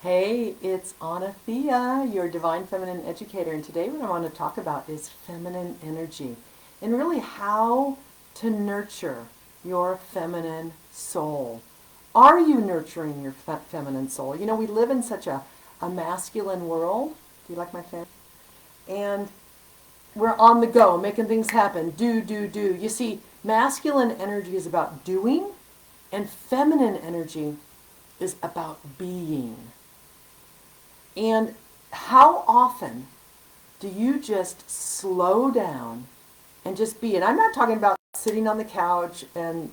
Hey, it's Anathea, your Divine Feminine Educator, and today what I want to talk about is feminine energy and really how to nurture your feminine soul. Are you nurturing your feminine soul? You know, we live in such a masculine world. Do you like my fan? And we're on the go, making things happen. Do. You see, masculine energy is about doing, and feminine energy is about being. And how often do you just slow down and just be? And I'm not talking about sitting on the couch and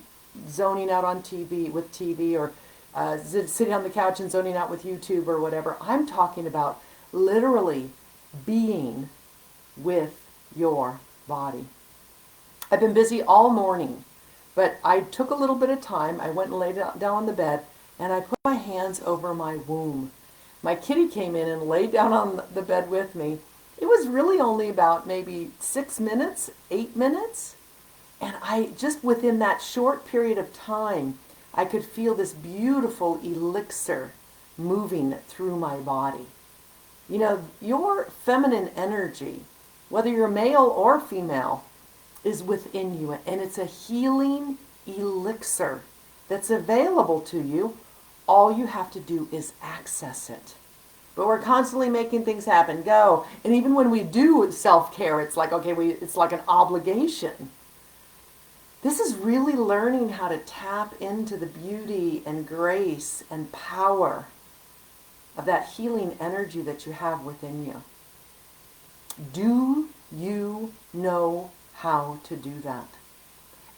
zoning out on TV with TV or sitting on the couch and zoning out with YouTube or whatever. I'm talking about literally being with your body. I've been busy all morning, but I took a little bit of time. I went and laid down on the bed and I put my hands over my womb. My kitty came in and laid down on the bed with me. It was really only about maybe 6 minutes, 8 minutes. And I just within that short period of time, I could feel this beautiful elixir moving through my body. You know, your feminine energy, whether you're male or female, is within you. And it's a healing elixir that's available to you. All you have to do is access it. But we're constantly making things happen, go. And even when we do self-care, it's like, okay, it's like an obligation. This is really learning how to tap into the beauty and grace and power of that healing energy that you have within you. Do you know how to do that?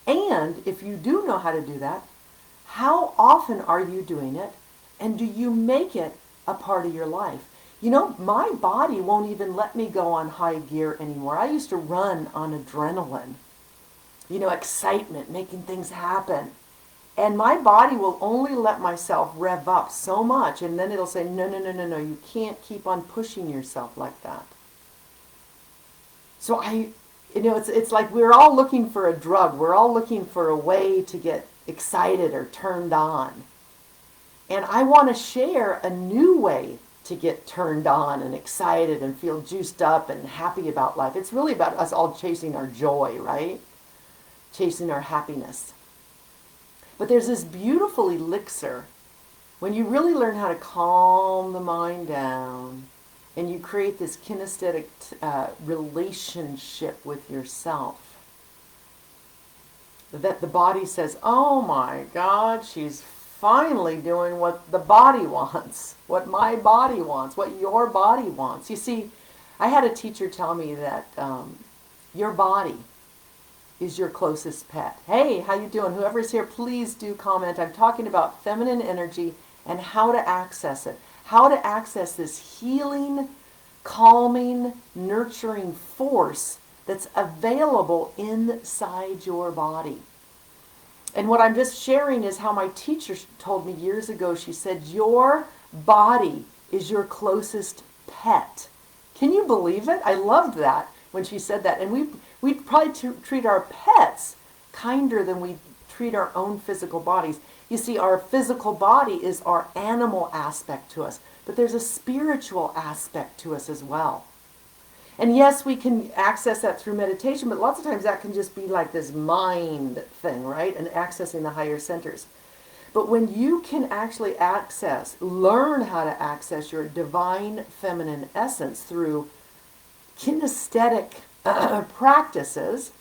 And if you do know how to do that, how often are you doing it? And do you make it a part of your life? You know, my body won't even let me go on high gear anymore. I used to run on adrenaline, you know, excitement, making things happen. And my body will only let myself rev up so much, and then it'll say, no, you can't keep on pushing yourself like that. So it's like we're all looking for a drug. We're all looking for a way to get excited or turned on. And I want to share a new way to get turned on and excited and feel juiced up and happy about life. It's really about us all chasing our joy, right? Chasing our happiness. But there's this beautiful elixir when you really learn how to calm the mind down and you create this kinesthetic relationship with yourself. That the body says, oh my God, she's finally doing what the body wants, what my body wants, what your body wants. You see, I had a teacher tell me that your body is your closest pet. Hey, how you doing? Whoever's here, please do comment. I'm talking about feminine energy and how to access it. How to access this healing, calming, nurturing force that's available inside your body. And what I'm just sharing is how my teacher told me years ago. She said, your body is your closest pet. Can you believe it? I loved that when she said that. And we probably treat our pets kinder than we treat our own physical bodies. You see, our physical body is our animal aspect to us, but there's a spiritual aspect to us as well. And yes, we can access that through meditation, but lots of times that can just be like this mind thing, right? And accessing the higher centers. But when you can actually learn how to access your divine feminine essence through kinesthetic practices,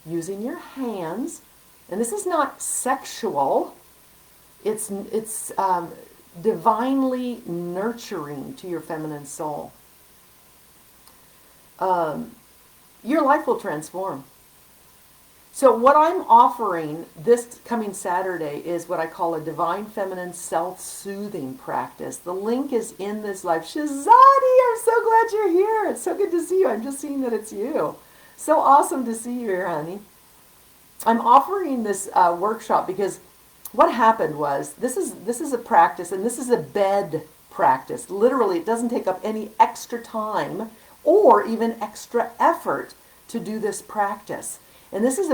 using your hands, and this is not sexual, it's divinely nurturing to your feminine soul. Your life will transform. So what I'm offering this coming Saturday is what I call a divine feminine self-soothing practice. The link is in this live. Shazadi, I'm so glad you're here. It's so good to see you. I'm just seeing that it's you. So awesome to see you here, honey. I'm offering this workshop because what happened was, this is a practice, and this is a bed practice. Literally, it doesn't take up any extra time or even extra effort to do this practice. And this is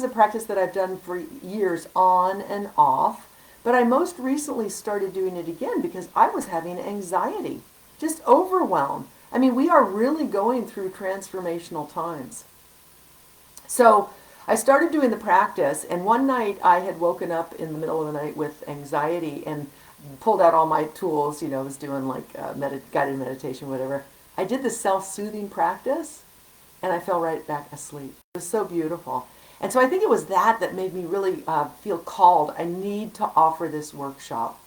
a practice that I've done for years on and off. But I most recently started doing it again because I was having anxiety, just overwhelm. I mean, we are really going through transformational times. So I started doing the practice, and one night I had woken up in the middle of the night with anxiety and pulled out all my tools, I was doing like guided meditation, whatever. I did the self-soothing practice, and I fell right back asleep. It was so beautiful. And so I think it was that made me really feel called. I need to offer this workshop.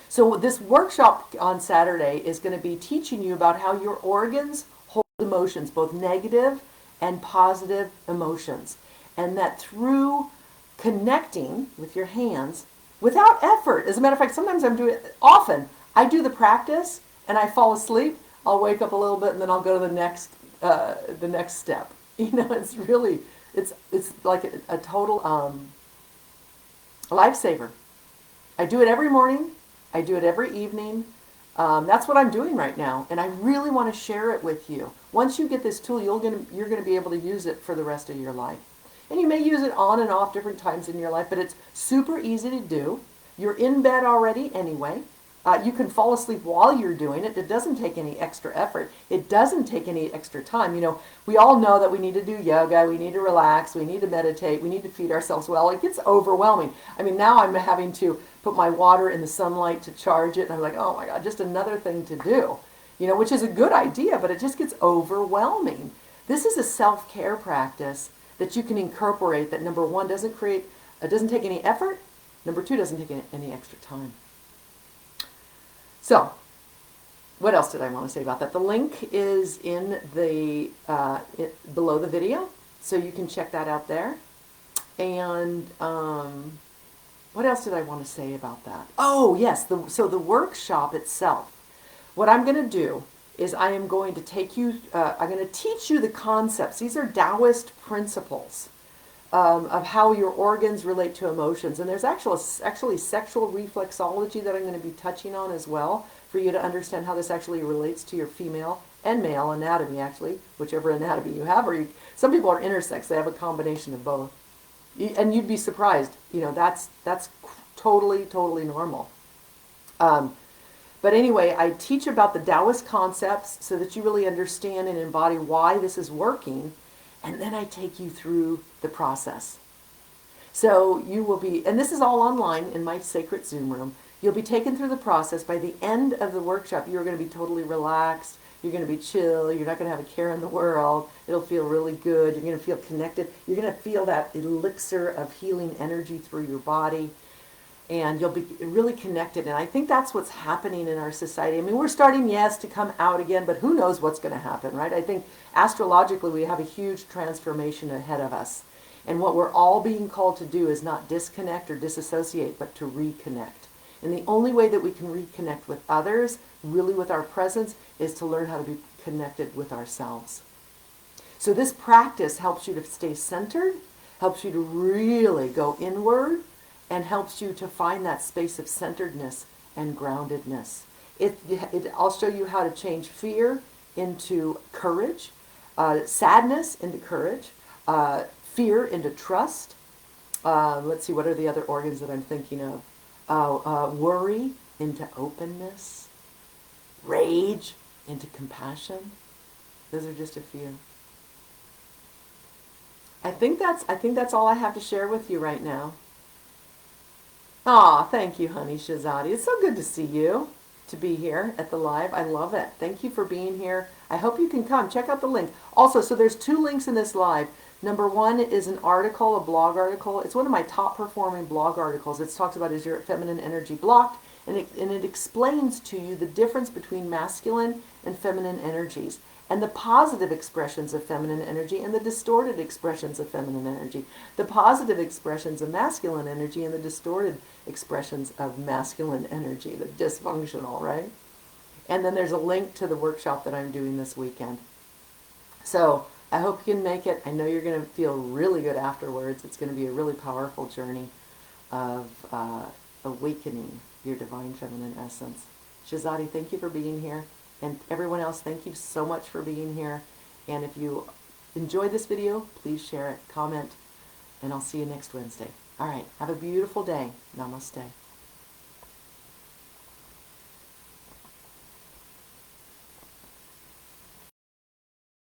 So this workshop on Saturday is going to be teaching you about how your organs hold emotions, both negative and positive emotions. And that through connecting with your hands, without effort, as a matter of fact, sometimes often, I do the practice and I fall asleep, I'll wake up a little bit and then I'll go to the next step. It's really, it's like a total lifesaver. I do it every morning. I do it every evening. That's what I'm doing right now, and I really want to share it with you. Once you get this tool, you're going to be able to use it for the rest of your life. And you may use it on and off different times in your life, but it's super easy to do. You're in bed already anyway. You can fall asleep while you're doing it. It doesn't take any extra effort. It doesn't take any extra time. We all know that we need to do yoga, we need to relax, we need to meditate, we need to feed ourselves well. It gets overwhelming. I mean, now I'm having to put my water in the sunlight to charge it, and I'm like, oh my God, just another thing to do. Which is a good idea, but it just gets overwhelming. This is a self-care practice that you can incorporate that, number one, doesn't take any effort, number two, doesn't take any extra time. So, what else did I want to say about that? The link is in the below the video, so you can check that out there. And what else did I want to say about that? Oh, yes. So the workshop itself. What I'm going to do is I am going to take you. I'm going to teach you the concepts. These are Taoist principles of how your organs relate to emotions. And there's actually sexual reflexology that I'm going to be touching on as well, for you to understand how this actually relates to your female and male anatomy, actually, whichever anatomy you have. Some people are intersex. They have a combination of both. And you'd be surprised. That's totally normal. But anyway, I teach about the Taoist concepts so that you really understand and embody why this is working. And then I take you through the process. So you will be, and this is all online in my sacred Zoom room, you'll be taken through the process. By the end of the workshop, you're going to be totally relaxed. You're going to be chill. You're not going to have a care in the world. It'll feel really good. You're going to feel connected. You're going to feel that elixir of healing energy through your body. And you'll be really connected. And I think that's what's happening in our society. I mean, we're starting, yes, to come out again, but who knows what's going to happen, right? I think astrologically we have a huge transformation ahead of us. And what we're all being called to do is not disconnect or disassociate, but to reconnect. And the only way that we can reconnect with others, really with our presence, is to learn how to be connected with ourselves. So this practice helps you to stay centered, helps you to really go inward, and helps you to find that space of centeredness and groundedness. I'll show you how to change fear into courage, sadness into courage, fear into trust. Let's see, what are the other organs that I'm thinking of? Worry into openness, rage into compassion. Those are just a few. I think that's all I have to share with you right now. Aw, thank you, honey Shazadi. It's so good to see you, to be here at the live. I love it. Thank you for being here. I hope you can come. Check out the link. Also, so there's 2 links in this live. Number 1 is an article, a blog article. It's one of my top performing blog articles. It talks about, is your feminine energy blocked? And it explains to you the difference between masculine and feminine energies, and the positive expressions of feminine energy and the distorted expressions of feminine energy, the positive expressions of masculine energy and the distorted expressions of masculine energy, the dysfunctional, right? And then there's a link to the workshop that I'm doing this weekend. So I hope you can make it. I know you're going to feel really good afterwards. It's going to be a really powerful journey of awakening your divine feminine essence. Shazadi, thank you for being here. And everyone else, thank you so much for being here. And if you enjoyed this video, please share it, comment, and I'll see you next Wednesday. All right, have a beautiful day. Namaste.